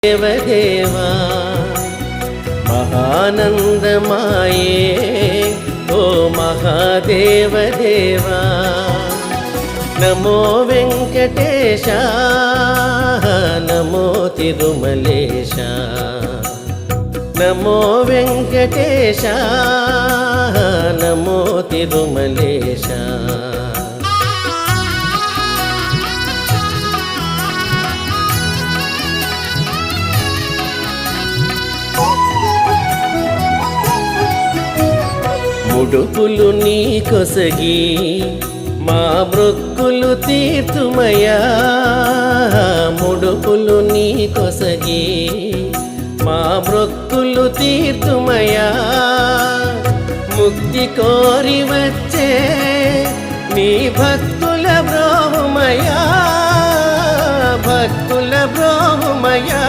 దేవదేవా మహానందమాయే ఓ మహాదేవదేవా నమో వెంకటేశ నమో తిరుమలేశ నమో వెంకటేశ నమో తిరుమలేశ ముడుపులు నీ కొసగి మా మృక్కులు తీర్తుమయా ముడుపులు నీ కొసగి మా మృక్కులు తీర్తుమయా ముక్తి కోరి వచ్చే నీ భక్తుల బ్రోహుమయా భక్తుల బ్రోహుమయా